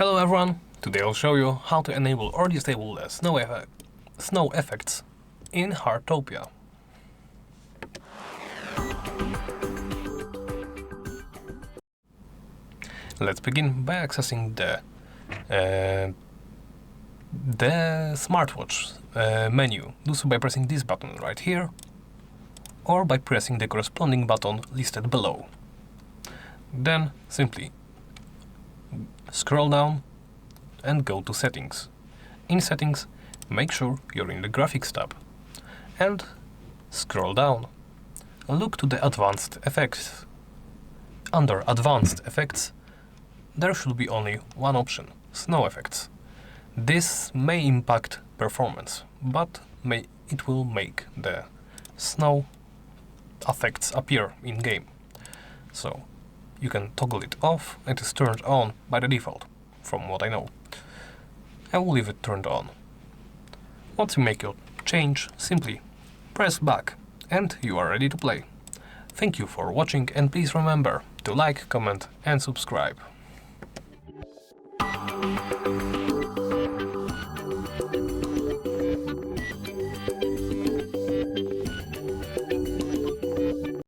Hello everyone, today I'll show you how to enable or disable the snow effects in Heartopia. Let's begin by accessing the smartwatch menu. Do so by pressing this button right here, or by pressing the corresponding button listed below. Then simply scroll down and go to Settings. In Settings, make sure you're in the Graphics tab and scroll down. Look to the Advanced Effects. Under Advanced Effects, there should be only one option, Snow Effects. This may impact performance, but it will make the snow effects appear in-game. So you can toggle it off. It is turned on by the default, from what I know. I will leave it turned on. Once you make your change, simply press back and you are ready to play. Thank you for watching, and please remember to like, comment and subscribe.